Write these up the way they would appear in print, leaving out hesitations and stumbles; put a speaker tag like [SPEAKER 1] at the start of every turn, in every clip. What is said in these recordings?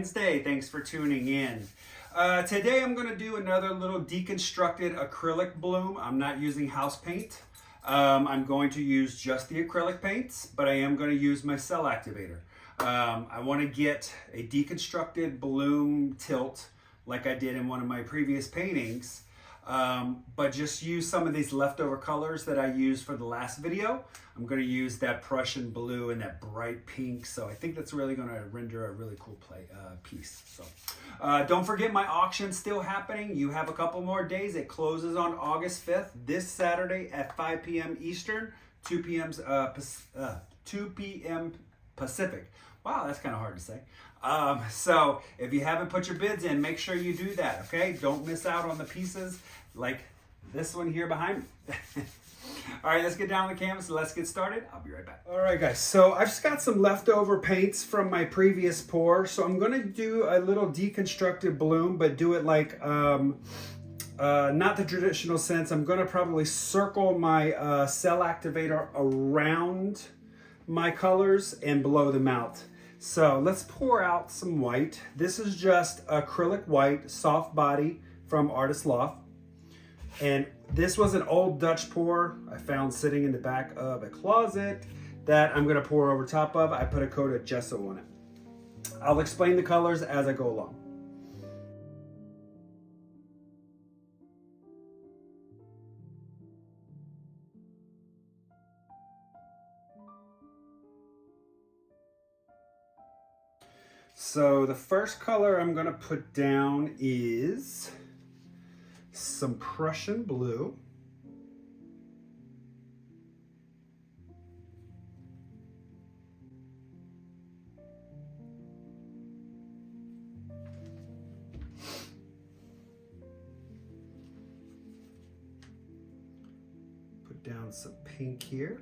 [SPEAKER 1] Wednesday. Thanks for tuning in. Today I'm going to do another little deconstructed acrylic bloom. I'm not using house paint. I'm going to use just the acrylic paints, but I am going to use my Cell Activator. I want to get a deconstructed bloom tilt like I did in one of my previous paintings, but just use some of these leftover colors that I used for the last video. I'm going to use that Prussian blue and that bright pink, so I think that's really going to render a really cool piece. So don't forget, my auction's still happening. You have a couple more days. It closes on August 5th, this Saturday at 5 p.m. Eastern, 2 p.m. Pacific. Wow, that's kind of hard to say. So if you haven't put your bids in, make sure you do that, okay? Don't miss out on the pieces like this one here behind me. All right, let's get down on the canvas and let's get started. I'll be right back. All right, guys, so I've just got some leftover paints from my previous pour. So I'm gonna do a little deconstructed bloom, but do it like, not the traditional sense. I'm gonna probably circle my Cell Activator around my colors and blow them out. So let's pour out some white. This is just acrylic white, soft body from Artist Loft. And this was an old Dutch pour I found sitting in the back of a closet that I'm gonna pour over top of. I put a coat of gesso on it. I'll explain the colors as I go along. So the first color I'm going to put down is some Prussian blue. Put down some pink here.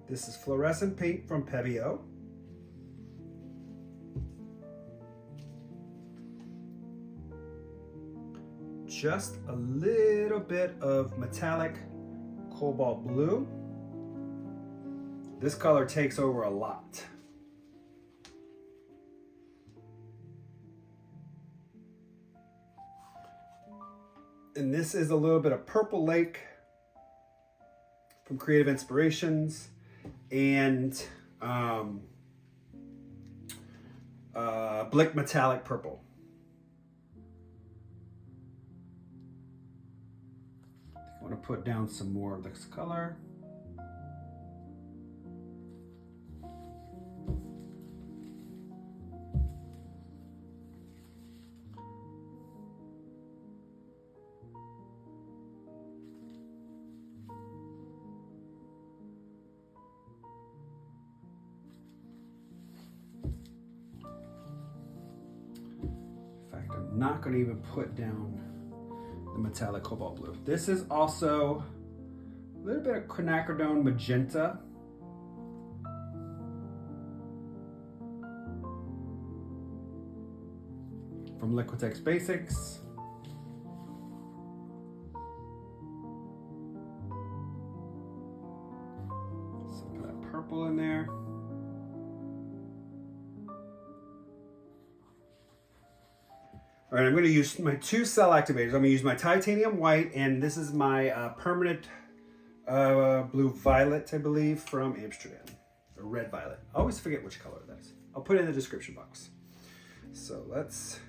[SPEAKER 1] This is Fluorescent paint from Pebeo. Just a little bit of metallic cobalt blue. This color takes over a lot. And this is a little bit of Purple Lake from Creative Inspirations and Blick metallic purple. I want to put down some more of this color. In fact, I'm not going to even put down the metallic cobalt blue. This is also a little bit of quinacridone magenta. From Liquitex Basics. Some of that purple in there. All right, I'm going to use my two Cell Activators. I'm going to use my titanium white, and this is my permanent blue violet, I believe, from Amsterdam. Or red violet. I always forget which color that is. I'll put it in the description box. So let's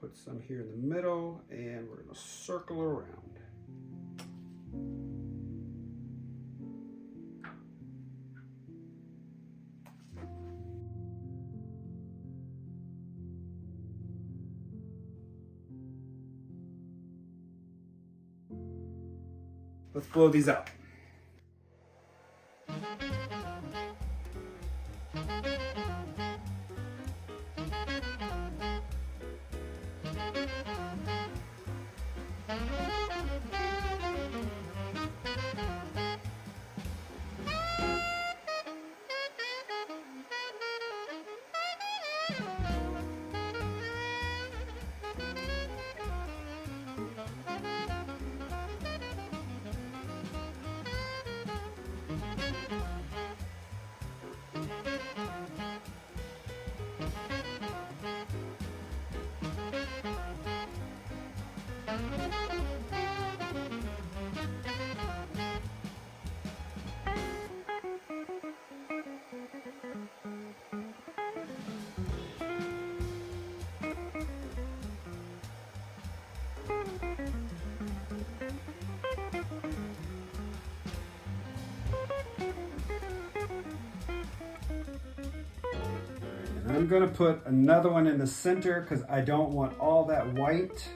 [SPEAKER 1] put some here in the middle, and we're going to circle around. Let's blow these out. And I'm gonna put another one in the center because I don't want all that white.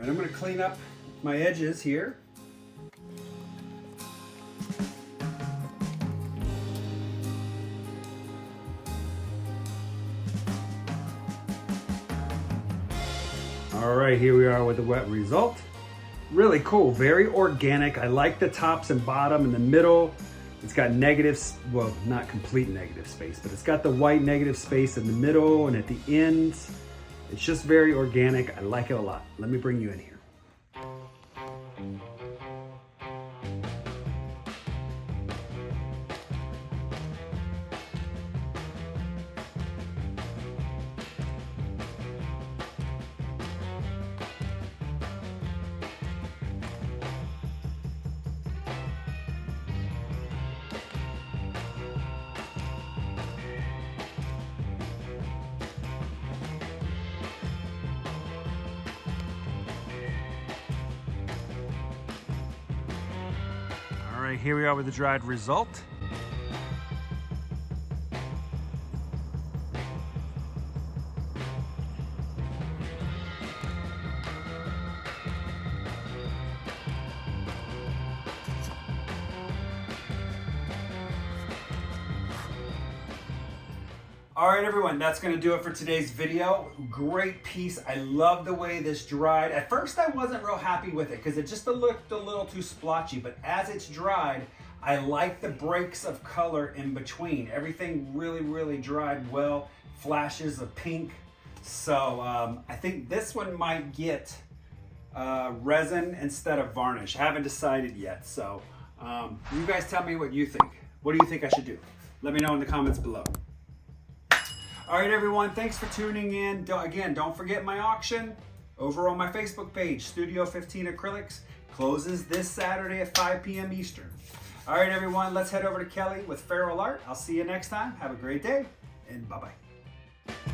[SPEAKER 1] Right, I'm going to clean up my edges here. All right, here we are with the wet result. Really cool, very organic. I like the tops and bottom and the middle. It's got negatives, well, not complete negative space, but it's got the white negative space in the middle and at the ends. It's just very organic. I like it a lot. Let me bring you in here. All right, here we are with the dried result. All right, everyone, that's gonna do it for today's video. Great piece. I love the way this dried. At first, I wasn't real happy with it because it just looked a little too splotchy, but as it's dried, I like the breaks of color in between. Everything really dried well, flashes of pink. So I think this one might get resin instead of varnish. I haven't decided yet, so you guys tell me what you think. What do you think I should do? Let me know in the comments below. All right, everyone, thanks for tuning in. Again, don't forget my auction over on my Facebook page, Studio 15 Acrylics, closes this Saturday at 5 p.m. Eastern. All right, everyone, let's head over to Kelly with Feral Art. I'll see you next time. Have a great day, and bye-bye.